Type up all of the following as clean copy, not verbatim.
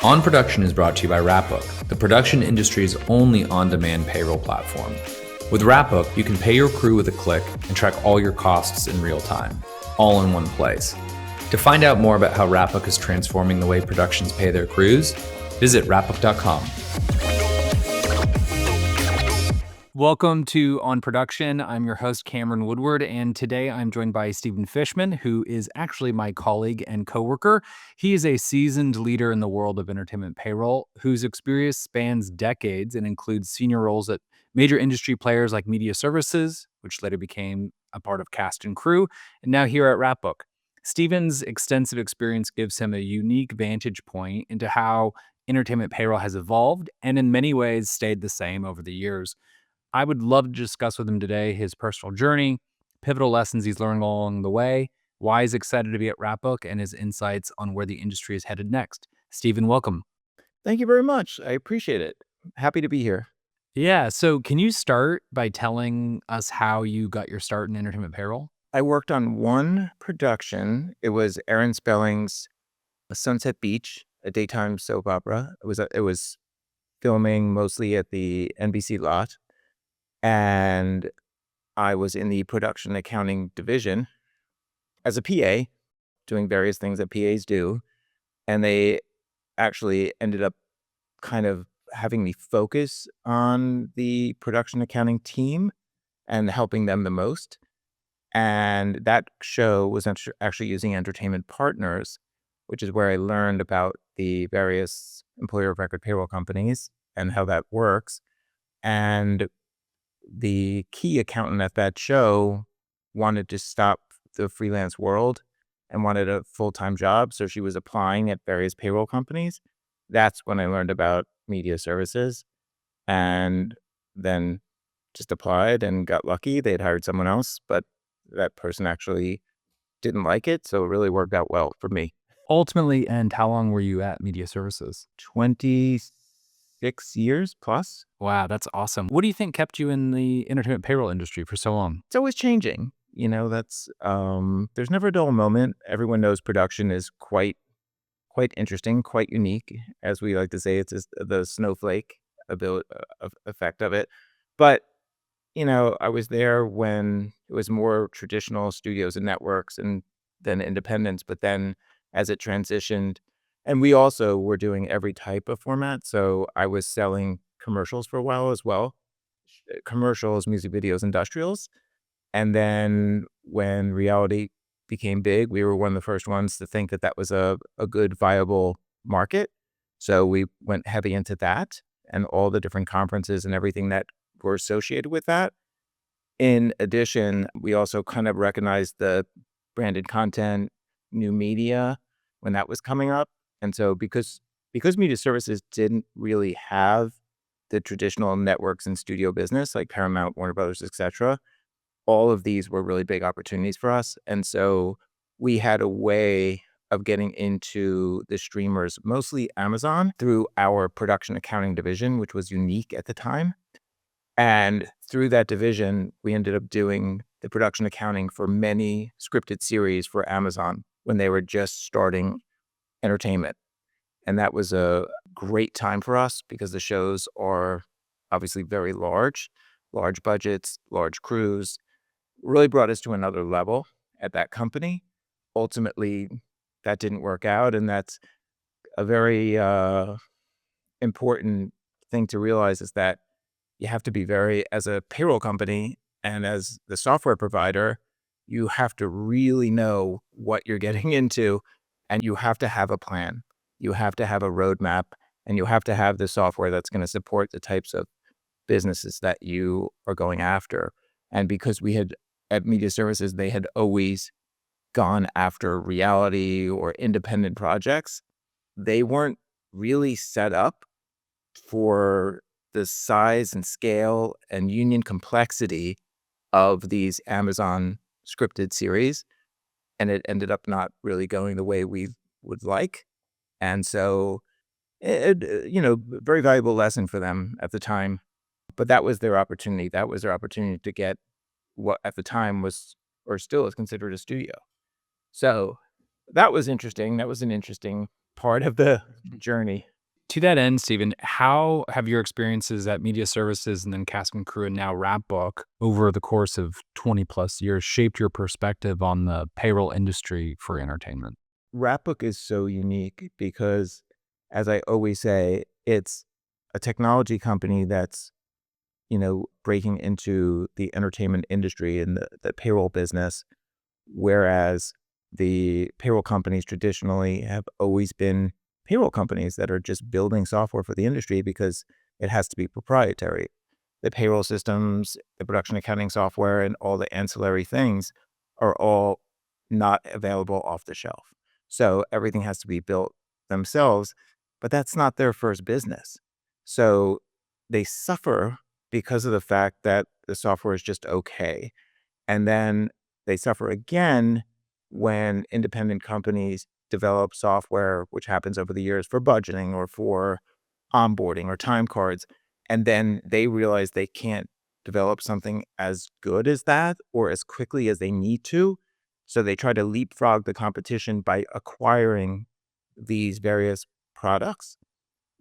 On Production is brought to you by Wrapbook, the production industry's only on-demand payroll platform. With Wrapbook, you can pay your crew with a click and track all your costs in real time, all in one place. To find out more about how Wrapbook is transforming the way productions pay their crews, visit wrapbook.com. Welcome to On Production. I'm your host, Cameron Woodward, and today I'm joined by Steven Fishman, who is actually my colleague and coworker. He is a seasoned leader in the world of entertainment payroll, whose experience spans decades and includes senior roles at major industry players like Media Services, which later became a part of Cast and Crew, and now here at Wrapbook. Steven's extensive experience gives him a unique vantage point into how entertainment payroll has evolved and in many ways stayed the same over the years. I would love to discuss with him today his personal journey, pivotal lessons he's learned along the way, why he's excited to be at Wrapbook, and his insights on where the industry is headed next. Steven, welcome. Thank you very much. I appreciate it. Happy to be here. Yeah, so can you start by telling us how you got your start in entertainment payroll? I worked on one production. It was Aaron Spelling's Sunset Beach, a daytime soap opera. It was filming mostly at the NBC lot, and I was in the production accounting division as a PA, doing various things that PAs do. And they actually ended up kind of having me focus on the production accounting team and helping them the most. And that show was actually using entertainment partners, which is where I learned about the various employer of record payroll companies and how that works. And the key accountant at that show wanted to stop the freelance world and wanted a full-time job. So she was applying at various payroll companies. That's when I learned about Media Services, and then just applied and got lucky. They'd hired someone else, but that person actually didn't like it. So it really worked out well for me. Ultimately, and how long were you at Media Services? 26 years plus. Wow, that's awesome. What do you think kept you in the entertainment payroll industry for so long? It's always changing. That's there's never a dull moment. Everyone knows production is quite interesting, quite unique. As we like to say, it's just the snowflake effect of it. But I was there when it was more traditional studios and networks and then independents. But then as it transitioned, and we also were doing every type of format. So I was selling commercials for a while as well. Commercials, music videos, industrials. And then when reality became big, we were one of the first ones to think that that was a good, viable market. So we went heavy into that and all the different conferences and everything that were associated with that. In addition, we also kind of recognized the branded content, new media when that was coming up. And so because Media Services didn't really have the traditional networks and studio business like Paramount, Warner Brothers, etc., all of these were really big opportunities for us. And so we had a way of getting into the streamers, mostly Amazon, through our production accounting division, which was unique at the time. And through that division, we ended up doing the production accounting for many scripted series for Amazon when they were just starting entertainment. And that was a great time for us because the shows are obviously very large budgets, large crews. Really brought us to another level at that company. Ultimately, that didn't work out. And that's a very important thing to realize is that you have to be as a payroll company and as the software provider, you have to really know what you're getting into, and you have to have a plan. You have to have a roadmap, and you have to have the software that's going to support the types of businesses that you are going after. And because at Media Services, they had always gone after reality or independent projects, they weren't really set up for the size and scale and union complexity of these Amazon scripted series. And it ended up not really going the way we would like. And so, very valuable lesson for them at the time. But that was their opportunity. That was their opportunity to get what at the time was, or still is considered a studio. So that was interesting. That was an interesting part of the journey. To that end, Steven, how have your experiences at Media Services and then Cast and Crew and now Wrapbook over the course of 20 plus years shaped your perspective on the payroll industry for entertainment? Wrapbook is so unique because, as I always say, it's a technology company that's, breaking into the entertainment industry and the payroll business, whereas the payroll companies traditionally have always been payroll companies that are just building software for the industry because it has to be proprietary. The payroll systems, the production accounting software, and all the ancillary things are all not available off the shelf. So everything has to be built themselves, but that's not their first business. So they suffer because of the fact that the software is just okay. And then they suffer again when independent companies develop software, which happens over the years for budgeting or for onboarding or time cards. And then they realize they can't develop something as good as that or as quickly as they need to. So they try to leapfrog the competition by acquiring these various products.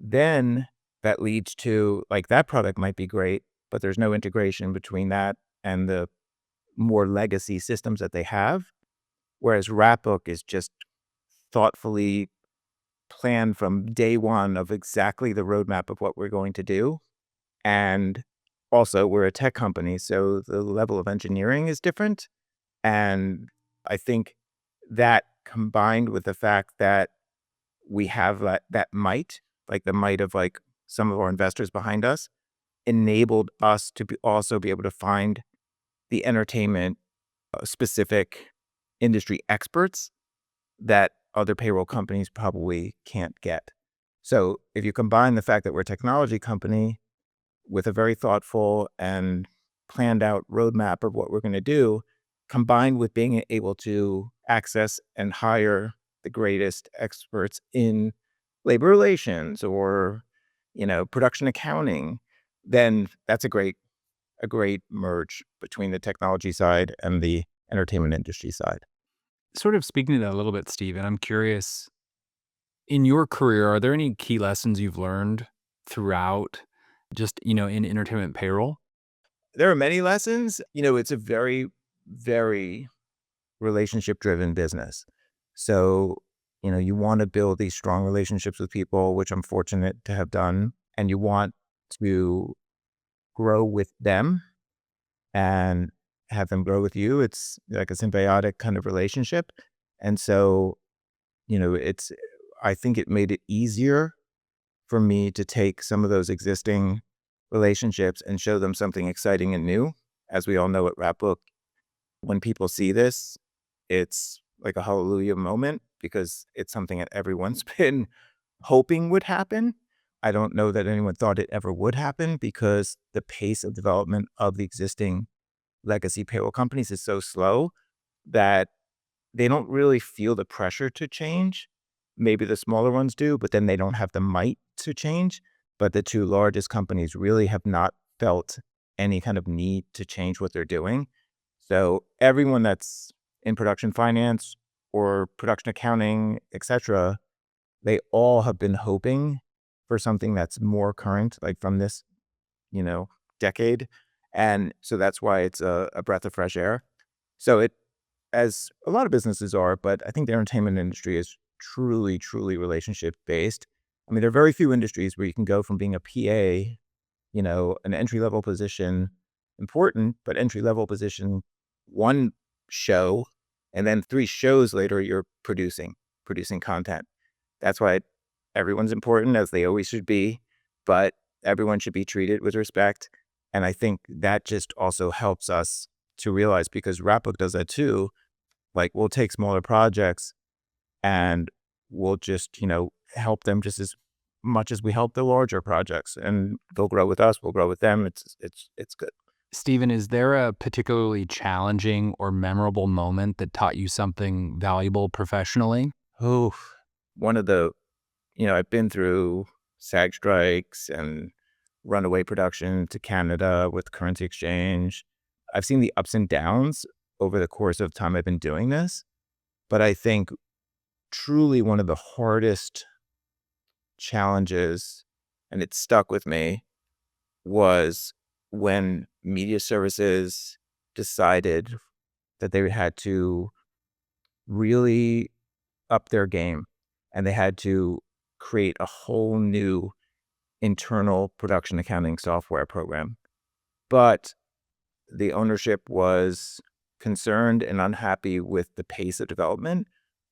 Then that leads to, like, that product might be great, but there's no integration between that and the more legacy systems that they have. Whereas Wrapbook is just thoughtfully planned from day one of exactly the roadmap of what we're going to do. And also, we're a tech company, so the level of engineering is different. And I think that combined with the fact that we have that might, like the might of like some of our investors behind us, enabled us to also be able to find the entertainment specific industry experts that other payroll companies probably can't get. So if you combine the fact that we're a technology company with a very thoughtful and planned out roadmap of what we're going to do, combined with being able to access and hire the greatest experts in labor relations or, production accounting, then that's a great merge between the technology side and the entertainment industry side. Sort of speaking to that a little bit, Steven, I'm curious, in your career, are there any key lessons you've learned throughout just, in entertainment payroll? There are many lessons. It's a very, very relationship driven business. So, you want to build these strong relationships with people, which I'm fortunate to have done, and you want to grow with them and have them grow with you. It's like a symbiotic kind of relationship. And so, I think it made it easier for me to take some of those existing relationships and show them something exciting and new. As we all know at Wrapbook, when people see this, it's like a hallelujah moment because it's something that everyone's been hoping would happen. I don't know that anyone thought it ever would happen because the pace of development of the existing legacy payroll companies is so slow that they don't really feel the pressure to change. Maybe the smaller ones do, but then they don't have the might to change. But the two largest companies really have not felt any kind of need to change what they're doing. So everyone that's in production finance or production accounting, etc., they all have been hoping for something that's more current, like from this, you know, decade. And so that's why it's a breath of fresh air. So it, as a lot of businesses are, but I think the entertainment industry is truly, truly relationship based. I mean, there are very few industries where you can go from being a PA, an entry level position, important, but entry level position, one show, and then 3 shows later, you're producing content. That's why everyone's important, as they always should be, but everyone should be treated with respect. And I think that just also helps us to realize, because Wrapbook does that too. Like, we'll take smaller projects and we'll just, help them just as much as we help the larger projects, and they'll grow with us, we'll grow with them. It's good. Steven, is there a particularly challenging or memorable moment that taught you something valuable professionally? Oh, one of the, I've been through SAG strikes and runaway production to Canada with currency exchange. I've seen the ups and downs over the course of time I've been doing this. But I think truly one of the hardest challenges, and it stuck with me, was when media services decided that they had to really up their game and they had to create a whole new internal production accounting software program. But the ownership was concerned and unhappy with the pace of development.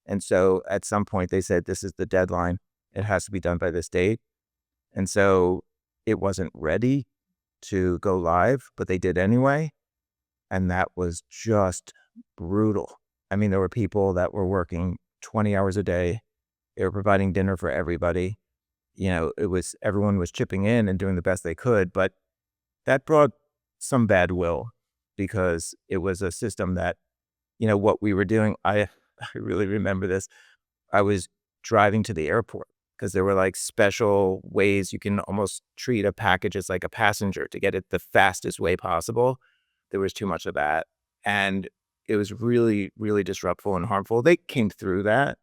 And so at some point they said, this is the deadline. It has to be done by this date. And so it wasn't ready to go live, but they did anyway. And that was just brutal. I mean, there were people that were working 20 hours a day. They were providing dinner for everybody. Everyone was chipping in and doing the best they could, but that brought some bad will because it was a system that, what we were doing. I really remember this. I was driving to the airport because there were like special ways you can almost treat a package as like a passenger to get it the fastest way possible. There was too much of that. And it was really, really disruptful and harmful. They came through that,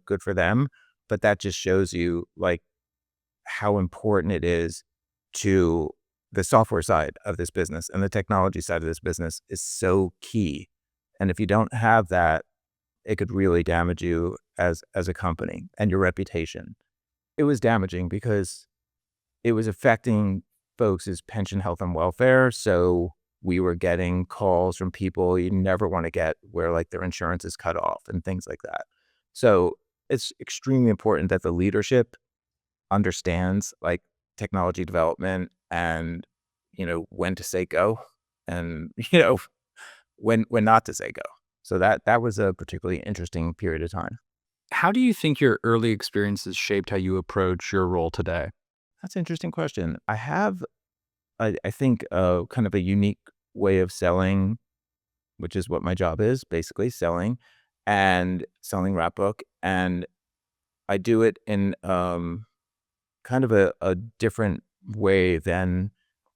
good for them. But that just shows you like how important it is to the software side of this business, and the technology side of this business is so key. And if you don't have that, it could really damage you as a company and your reputation. It was damaging because it was affecting folks' pension, health, and welfare. So we were getting calls from people you never want to get where like their insurance is cut off and things like that. So it's extremely important that the leadership understands like technology development and, when to say go and, when not to say go. So that was a particularly interesting period of time. How do you think your early experiences shaped how you approach your role today? That's an interesting question. I have, I think, kind of a unique way of selling, which is what my job is, basically selling and selling Wrapbook. And I do it in kind of a different way than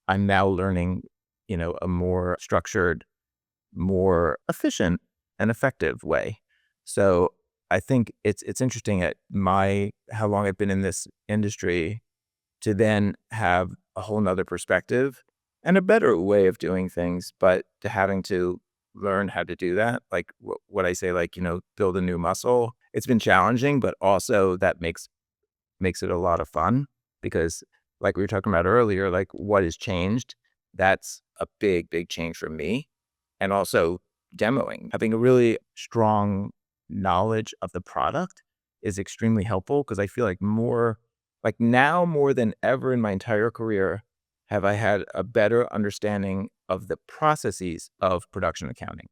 I'm now learning, a more structured, more efficient and effective way. So I think it's interesting at how long I've been in this industry to then have a whole nother perspective and a better way of doing things, but to having to learn how to do that, like what I say, like, build a new muscle. It's been challenging, but also that makes it a lot of fun because like we were talking about earlier, like what has changed, that's a big, big change for me. And also demoing, having a really strong knowledge of the product is extremely helpful because I feel like now more than ever in my entire career, have I had a better understanding of the processes of production accounting.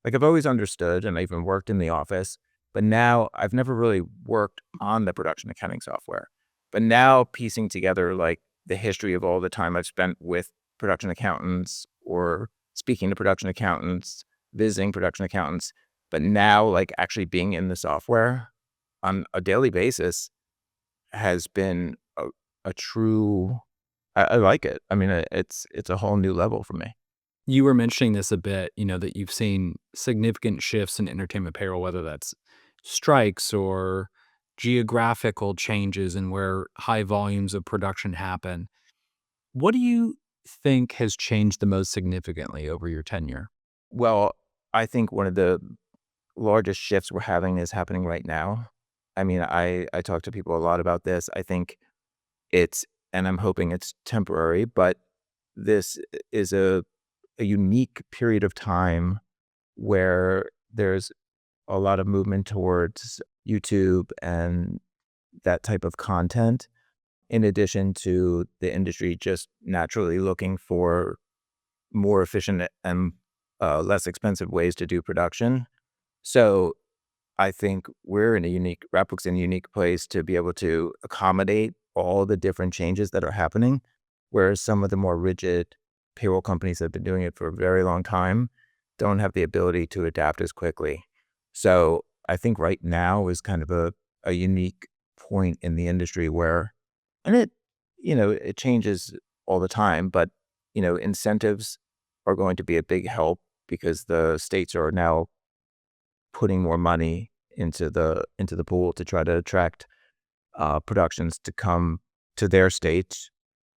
Like I've always understood and I even worked in the office, but now I've never really worked on the production accounting software. But now piecing together like the history of all the time I've spent with production accountants or speaking to production accountants, visiting production accountants, but now like actually being in the software on a daily basis has been a true, I like it. I mean, it's a whole new level for me. You were mentioning this a bit, that you've seen significant shifts in entertainment payroll, whether that's strikes or geographical changes in where high volumes of production happen. What do you think has changed the most significantly over your tenure? Well, I think one of the largest shifts we're having is happening right now. I mean, I talk to people a lot about this. I think and I'm hoping it's temporary, but this is a unique period of time where there's a lot of movement towards YouTube and that type of content, in addition to the industry just naturally looking for more efficient and less expensive ways to do production. So I think Wrapbook's in a unique place to be able to accommodate all the different changes that are happening, whereas some of the more rigid payroll companies that have been doing it for a very long time don't have the ability to adapt as quickly. So I think right now is kind of a unique point in the industry where, and it changes all the time, but, incentives are going to be a big help because the states are now putting more money into the pool to try to attract productions to come to their state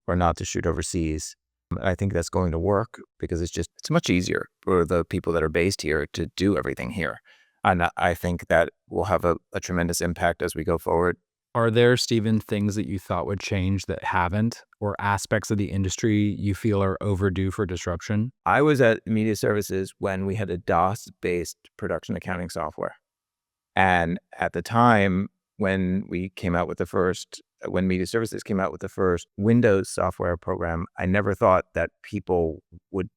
or not to shoot overseas. I think that's going to work because it's much easier for the people that are based here to do everything here. And I think that will have a tremendous impact as we go forward. Are there, Steven, things that you thought would change that haven't, or aspects of the industry you feel are overdue for disruption? I was at Media Services when we had a DOS-based production accounting software. And at the time when when Media Services came out with the first Windows software program, I never thought that people would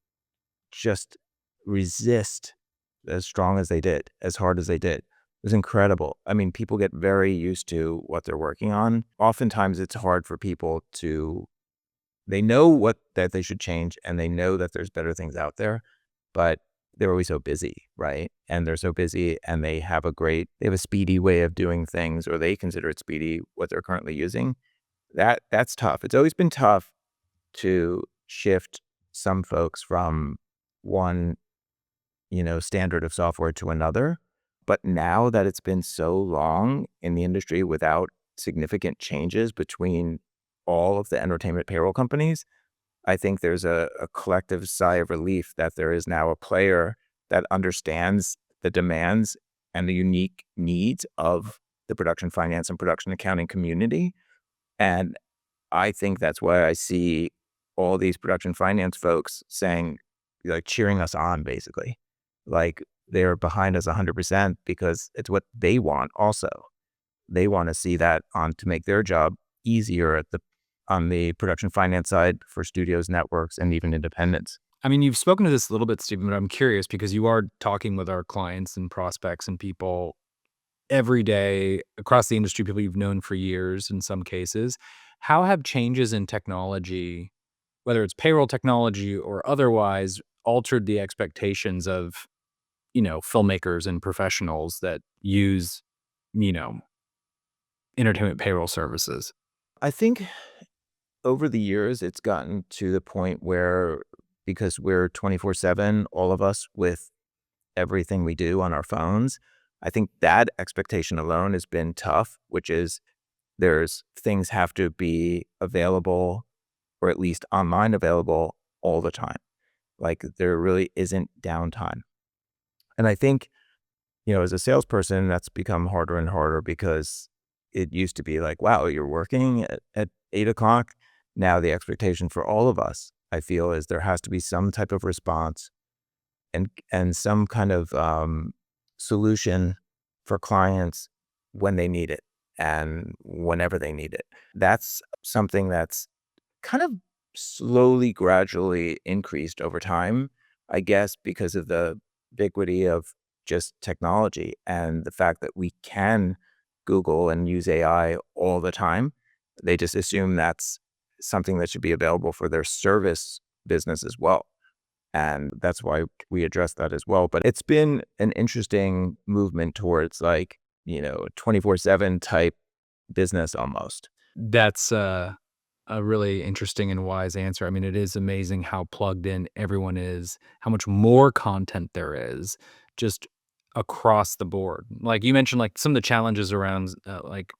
just resist as strong as they did, as hard as they did. It was incredible. I mean, people get very used to what they're working on. Oftentimes it's hard for people they know that they should change and they know that there's better things out there, but they're always so busy, right? And they're so busy and they have a speedy way of doing things, or they consider it speedy, what they're currently using. That's tough. It's always been tough to shift some folks from one, standard of software to another. But now that it's been so long in the industry without significant changes between all of the entertainment payroll companies, I think there's a collective sigh of relief that there is now a player that understands the demands and the unique needs of the production finance and production accounting community. And I think that's why I see all these production finance folks saying, like, cheering us on, basically. Like, they're behind us 100% because it's what they want also. They want to see that to make their job easier on the production finance side for studios, networks, and even independents. I mean, you've spoken to this a little bit, Steven, but I'm curious because you are talking with our clients and prospects and people every day across the industry, people you've known for years in some cases. How have changes in technology, whether it's payroll technology or otherwise, altered the expectations of, filmmakers and professionals that use, you know, entertainment payroll services? I think over the years, it's gotten to the point where, because we're 24/7, all of us, with everything we do on our phones, I think that expectation alone has been tough, which is things have to be available, or at least online available, all the time. Like, there really isn't downtime. And I think, as a salesperson, that's become harder and harder because it used to be like, wow, you're working at 8 o'clock. Now the expectation for all of us, I feel, is there has to be some type of response and some kind of solution for clients when they need it and whenever they need it. That's something that's kind of slowly, gradually increased over time, I guess, because of the ubiquity of just technology and the fact that we can Google and use AI all the time. They just assume that's something that should be available for their service business as well. And that's why we address that as well. But it's been an interesting movement towards, like, 24/7 type business almost. That's a really interesting and wise answer. I mean, it is amazing how plugged in everyone is, how much more content there is just across the board. Like you mentioned, like some of the challenges around like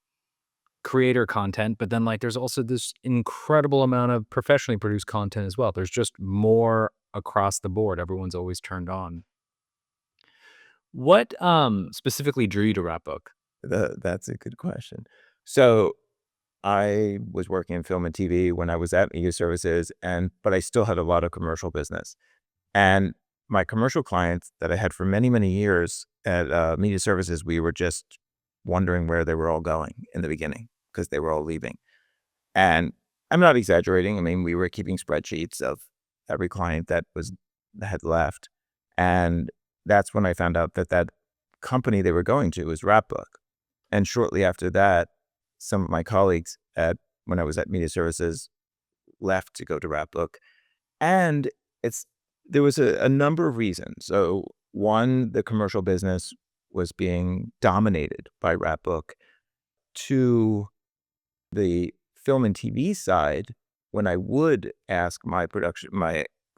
creator content, but then like there's also this incredible amount of professionally produced content as well. There's just more across the board. Everyone's always turned on. What specifically drew you to Wrapbook? That's a good question. So I was working in film and TV when I was at Media Services, but I still had a lot of commercial business. And my commercial clients that I had for many, many years at Media Services, we were just wondering where they were all going in the beginning because they were all leaving. And I'm not exaggerating. I mean, we were keeping spreadsheets of every client that had left. And that's when I found out that company they were going to was Wrapbook. And shortly after that, some of my colleagues when I was at Media Services left to go to Wrapbook. And there was a number of reasons. So one, the commercial business was being dominated by Wrapbook. Two, the film and TV side, when I would ask my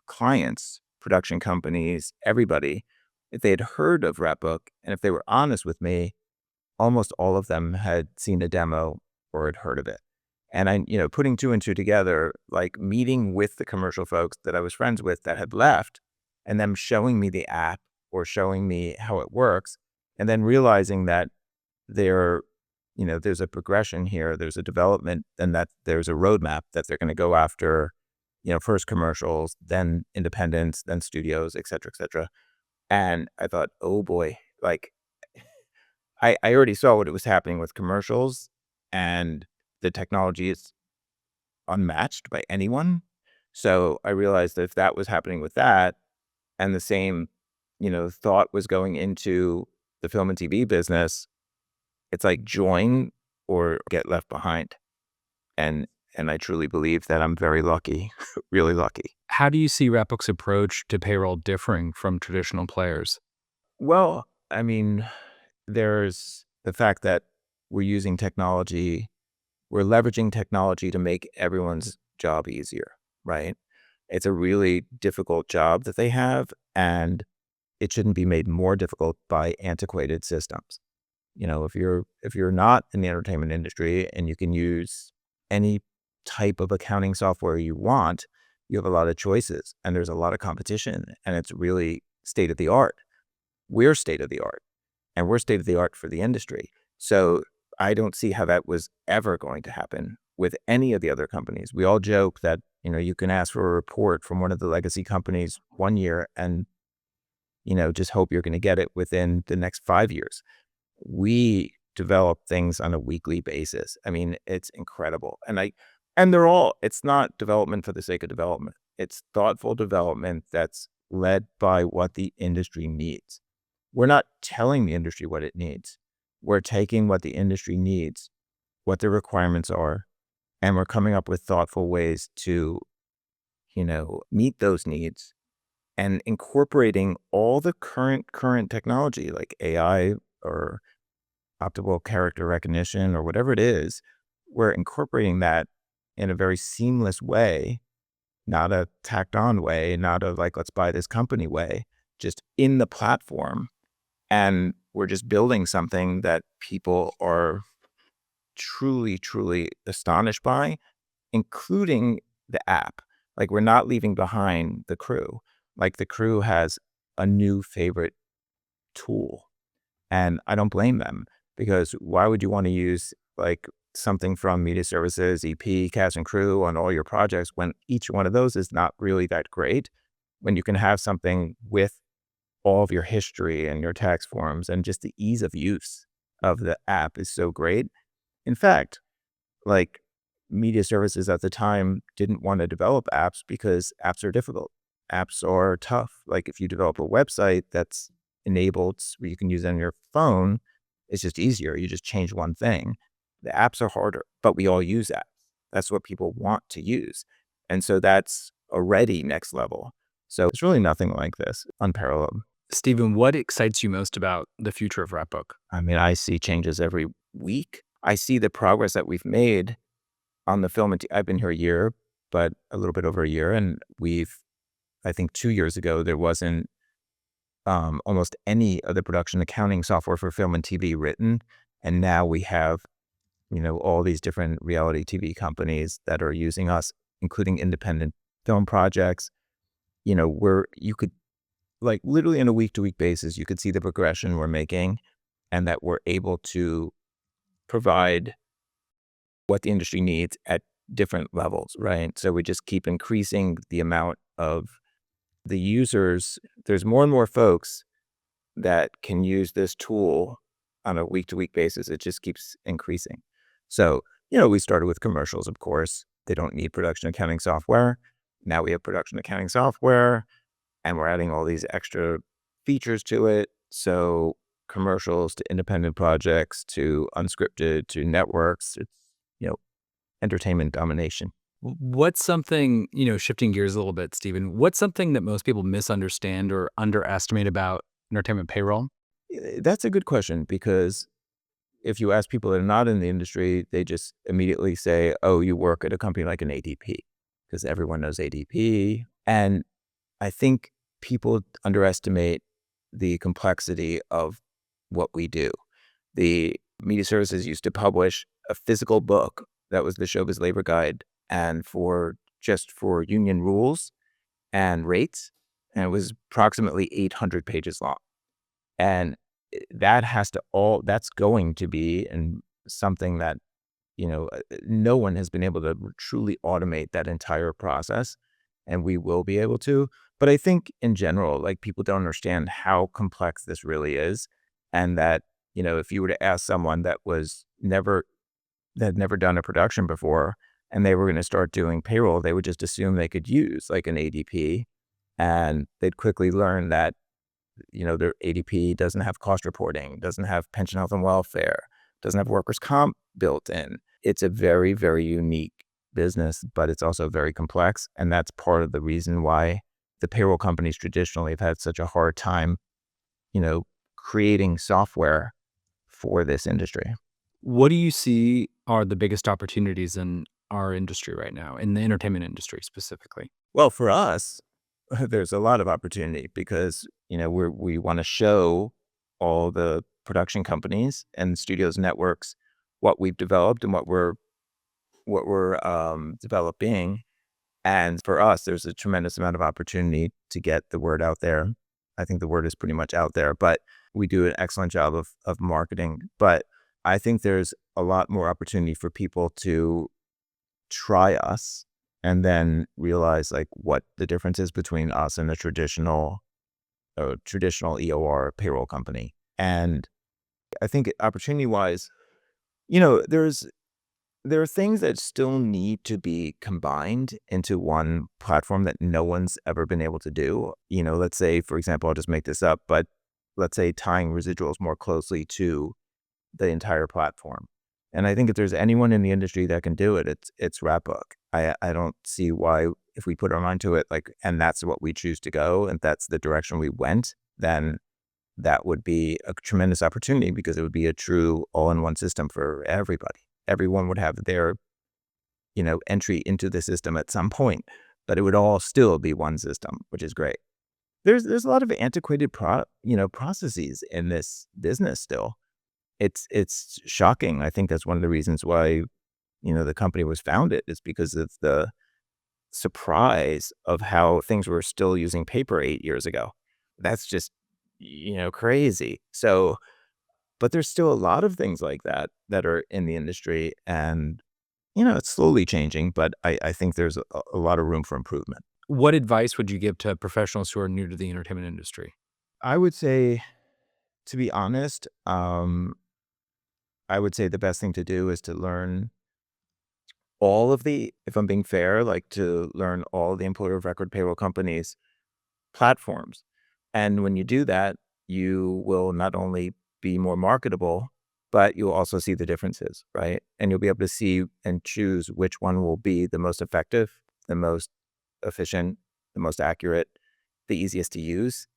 clients, production companies, everybody, if they had heard of Wrapbook, and if they were honest with me, almost all of them had seen a demo or had heard of it. And putting two and two together, like meeting with the commercial folks that I was friends with that had left and them showing me the app or showing me how it works, and then realizing that there, there's a progression here, there's a development, and that there's a roadmap that they're going to go after, first commercials, then independents, then studios, et cetera, et cetera. And I thought, oh boy, like I already saw what it was happening with commercials, and the technology is unmatched by anyone. So I realized that if that was happening with that, and the same, thought was going into the film and TV business, it's like join or get left behind. And I truly believe that I'm very lucky, really lucky. How do you see Wrapbook's approach to payroll differing from traditional players? Well, I mean, there's the fact that we're using technology, we're leveraging technology to make everyone's job easier, right? It's a really difficult job that they have, and it shouldn't be made more difficult by antiquated systems. If you're not in the entertainment industry and you can use any type of accounting software you want, you have a lot of choices and there's a lot of competition, and it's really state of the art. We're state of the art, and we're state of the art for the industry. So I don't see how that was ever going to happen with any of the other companies. We all joke that, you can ask for a report from one of the legacy companies one year and, just hope you're going to get it within the next 5 years. We develop things on a weekly basis. I mean, it's incredible. And it's not development for the sake of development. It's thoughtful development that's led by what the industry needs. We're not telling the industry what it needs. We're taking what the industry needs, what their requirements are, and we're coming up with thoughtful ways to, meet those needs, and incorporating all the current technology like AI or optical character recognition or whatever it is. We're incorporating that in a very seamless way, not a tacked on way, not a like, let's buy this company way, just in the platform. And we're just building something that people are truly, truly astonished by, including the app. Like, we're not leaving behind the crew. Like, the crew has a new favorite tool, and I don't blame them, because why would you want to use like something from media services, EP, cast and crew on all your projects when each one of those is not really that great, when you can have something with all of your history and your tax forms, and just the ease of use of the app is so great. In fact, like, media services at the time didn't want to develop apps because apps are difficult. Apps are tough. Like, if you develop a website that's enabled where you can use it on your phone, it's just easier. You just change one thing. The apps are harder, but we all use apps. That's what people want to use. And so that's already next level. So it's really nothing like this, unparalleled. Steven, what excites you most about the future of Wrapbook? I mean, I see changes every week. I see the progress that we've made on the film. I've been here a year, but a little bit over a year. And I think 2 years ago, there wasn't almost any of the production accounting software for film and TV written. And now we have, all these different reality TV companies that are using us, including independent film projects. You could, like, literally on a week-to-week basis, you could see the progression we're making, and that we're able to provide what the industry needs at different levels, right? So we just keep increasing the amount of the users. There's more and more folks that can use this tool on a week-to-week basis. It just keeps increasing. So, we started with commercials, of course. They don't need production accounting software. Now we have production accounting software, and we're adding all these extra features to it. So commercials to independent projects to unscripted to networks, it's, entertainment domination. What's something, shifting gears a little bit, Steven, what's something that most people misunderstand or underestimate about entertainment payroll? That's a good question, because if you ask people that are not in the industry, they just immediately say, oh, you work at a company like an ADP, because everyone knows ADP. And I think people underestimate the complexity of what we do. The Media services used to publish a physical book that was the Showbiz Labor Guide, and for union rules and rates, and it was approximately 800 pages long. And that's going to be and something that, no one has been able to truly automate that entire process, and we will be able to. But I think in general, like, people don't understand how complex this really is, and that, if you were to ask someone that had never done a production before, and they were going to start doing payroll, they would just assume they could use like an ADP, and they'd quickly learn that, their ADP doesn't have cost reporting, doesn't have pension, health, and welfare, doesn't have workers' comp built in. It's a very, very unique business, but it's also very complex. And that's part of the reason why the payroll companies traditionally have had such a hard time, creating software for this industry. What do you see are the biggest opportunities in our industry right now, in the entertainment industry specifically? Well, for us, there's a lot of opportunity because, we want to show all the production companies and studios networks what we've developed and what we're developing. And for us, there's a tremendous amount of opportunity to get the word out there. I think the word is pretty much out there, but we do an excellent job of marketing. But I think there's a lot more opportunity for people to try us and then realize like what the difference is between us and a traditional EOR payroll company. And I think opportunity wise, there are things that still need to be combined into one platform that no one's ever been able to do. Let's say, for example, I'll just make this up, but let's say tying residuals more closely to the entire platform. And I think if there's anyone in the industry that can do it, it's Wrapbook. I don't see why, if we put our mind to it, like, and that's what we choose to go, and that's the direction we went, then that would be a tremendous opportunity because it would be a true all-in-one system for everybody. Everyone would have their, entry into the system at some point, but it would all still be one system, which is great. There's a lot of antiquated processes in this business still. It's shocking. I think that's one of the reasons why, the company was founded, is because of the surprise of how things were still using paper 8 years ago. That's just, crazy. So, but there's still a lot of things like that are in the industry, and, it's slowly changing, but I think there's a lot of room for improvement. What advice would you give to professionals who are new to the entertainment industry? I would say, to be honest, I would say the best thing to do is to learn if I'm being fair, like, to learn all the employer of record payroll companies' platforms. And when you do that, you will not only be more marketable, but you'll also see the differences, right? And you'll be able to see and choose which one will be the most effective, the most efficient, the most accurate, the easiest to use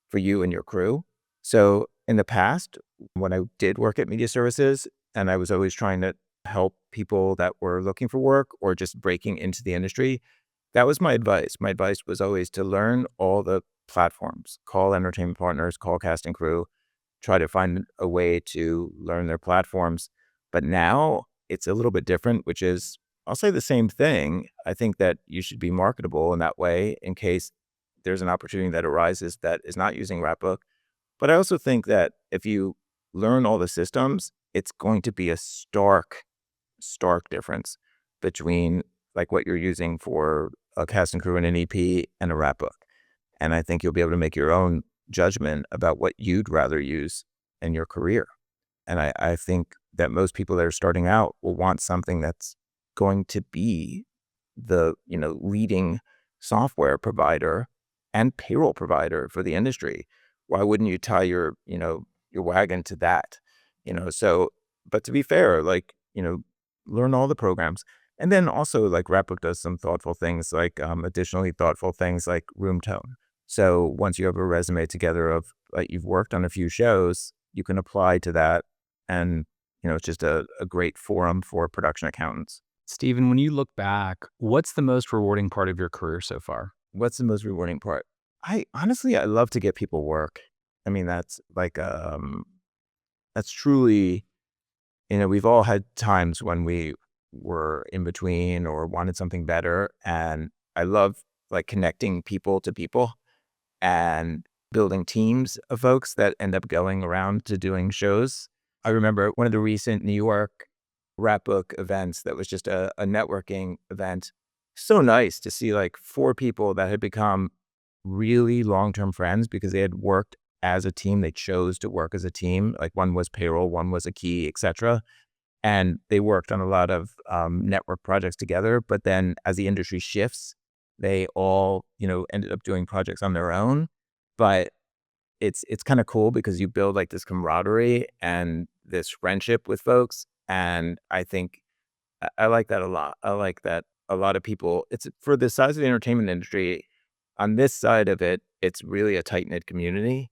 for you and your crew. So in the past, when I did work at media services, and I was always trying to help people that were looking for work or just breaking into the industry, that was my advice. My advice was always to learn all the platforms, call entertainment partners, call cast and crew, try to find a way to learn their platforms. But now it's a little bit different, which is, I'll say the same thing. I think that you should be marketable in that way in case there's an opportunity that arises that is not using Wrapbook. But I also think that if you learn all the systems, it's going to be a stark difference between like what you're using for a cast and crew and an EP and a Wrapbook. And I think you'll be able to make your own judgment about what you'd rather use in your career. And I think that most people that are starting out will want something that's going to be the, leading software provider and payroll provider for the industry. Why wouldn't you tie your wagon to that? So, but to be fair, like, learn all the programs. And then also, like, Wrapbook does some thoughtful things, like additionally thoughtful things like room tone. So once you have a resume together of like you've worked on a few shows, you can apply to that. And, it's just a great forum for production accountants. Steven, when you look back, what's the most rewarding part of your career so far? What's the most rewarding part? I love to get people work. I mean, that's like, that's truly we've all had times when we were in between or wanted something better. And I love like connecting people to people and building teams of folks that end up going around to doing shows. I remember one of the recent New York Wrapbook events that was just a networking event. So nice to see like 4 people that had become really long-term friends because they had worked as a team. They chose to work as a team. Like one was payroll, one was a key, etc. And they worked on a lot of network projects together. But then as the industry shifts, they all, ended up doing projects on their own. But it's kind of cool because you build like this camaraderie and this friendship with folks. And I think I like that a lot. I like that a lot of people, it's for the size of the entertainment industry, on this side of it, it's really a tight-knit community.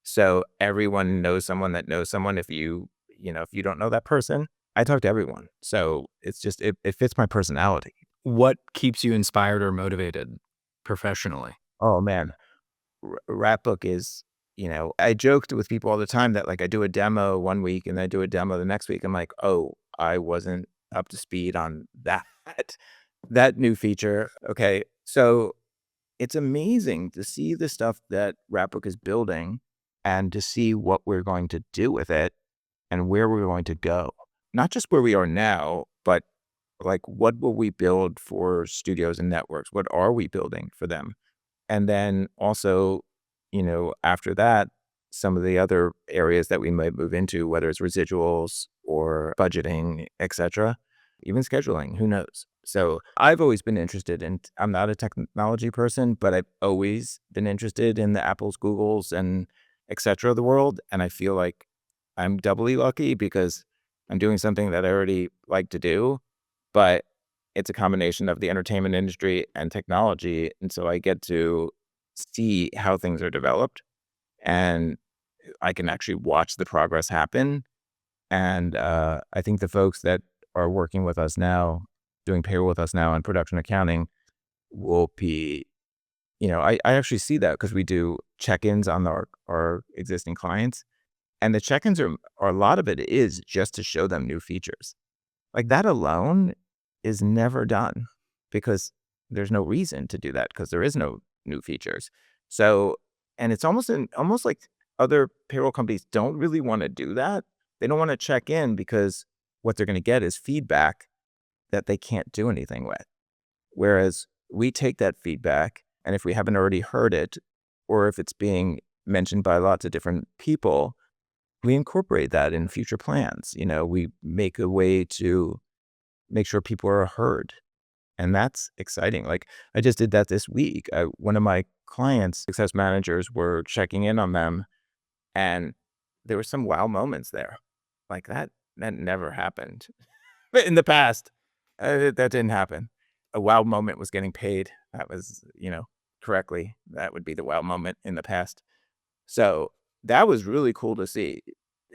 So everyone knows someone that knows someone. If you don't know that person, I talk to everyone. So it's just, it fits my personality. What keeps you inspired or motivated professionally? Oh man, Wrapbook is, I joked with people all the time that like I do a demo one week and I do a demo the next week. I'm like, oh, I wasn't up to speed on that new feature. Okay. So it's amazing to see the stuff that Wrapbook is building and to see what we're going to do with it and where we're going to go. Not just where we are now, but like what will we build for studios and networks? What are we building for them? And then also, after that, some of the other areas that we might move into, whether it's residuals or budgeting, etc., even scheduling, who knows? So I've always been interested in, I'm not a technology person, but I've always been interested in the Apples, Googles, and etc. of the world. And I feel like I'm doubly lucky because I'm doing something that I already like to do, but it's a combination of the entertainment industry and technology. And so I get to see how things are developed and I can actually watch the progress happen. And I think the folks that are working with us now, doing payroll with us now in production accounting will be, I actually see that because we do check-ins on our existing clients. And the check-ins are a lot of it is just to show them new features. Like that alone is never done because there's no reason to do that because there is no new features. So, and it's almost like other payroll companies don't really want to do that. They don't want to check in because what they're going to get is feedback that they can't do anything with. Whereas we take that feedback, and if we haven't already heard it, or if it's being mentioned by lots of different people, we incorporate that in future plans. We make a way to make sure people are heard. And that's exciting. Like I just did that this week. One of my clients, success managers, were checking in on them and there were some wow moments there. Like that never happened. But in the past, that didn't happen. A wow moment was getting paid. That was, correctly. That would be the wow moment in the past. So that was really cool to see.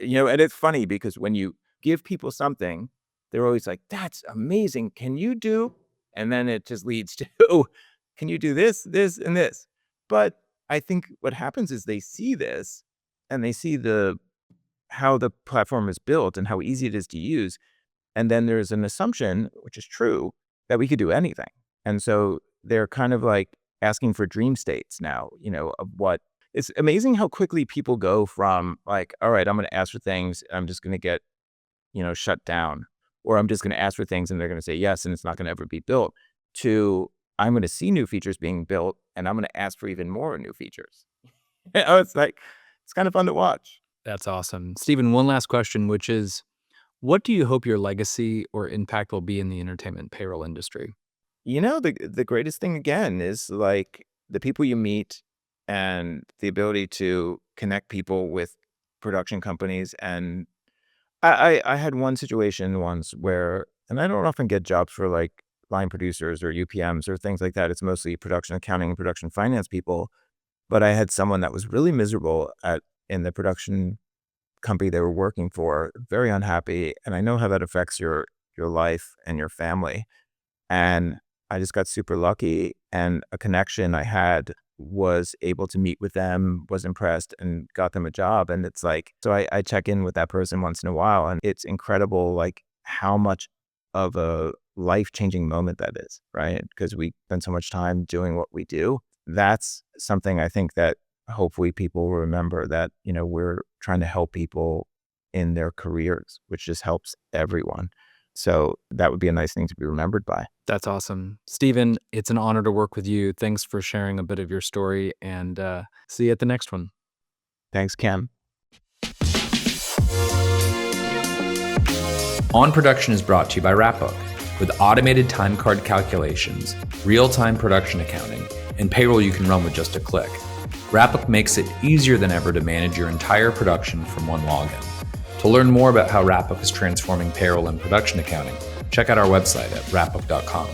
And it's funny because when you give people something, they're always like, that's amazing. Can you do? And then it just leads to, can you do this, this, and this? But I think what happens is they see this and they see how the platform is built and how easy it is to use. And then there's an assumption, which is true, that we could do anything. And so they're kind of like asking for dream states now, of what. It's amazing how quickly people go from like, all right, I'm going to ask for things. I'm just going to get, shut down, or I'm just going to ask for things and they're going to say yes, and it's not going to ever be built, to I'm going to see new features being built and I'm going to ask for even more new features. It's like, it's kind of fun to watch. That's awesome. Steven, one last question, which is, what do you hope your legacy or impact will be in the entertainment payroll industry? The greatest thing again is like the people you meet and the ability to connect people with production companies. And I had one situation once where, and I don't often get jobs for like line producers or UPMs or things like that. It's mostly production accounting and production finance people. But I had someone that was really miserable in the production company they were working for, very unhappy. And I know how that affects your life and your family. And I just got super lucky, and a connection I had was able to meet with them, was impressed, and got them a job. And it's like, so I check in with that person once in a while, and it's incredible, like how much of a life-changing moment that is, right? Because we spend so much time doing what we do. That's something I think that hopefully people will remember, that, we're trying to help people in their careers, which just helps everyone. So that would be a nice thing to be remembered by. That's awesome. Steven, it's an honor to work with you. Thanks for sharing a bit of your story, and see you at the next one. Thanks, Cam. On Production is brought to you by Wrapbook. With automated time card calculations, real-time production accounting, and payroll you can run with just a click, Wrapbook makes it easier than ever to manage your entire production from one login. To learn more about how Wrapbook is transforming payroll and production accounting, check out our website at wrapbook.com.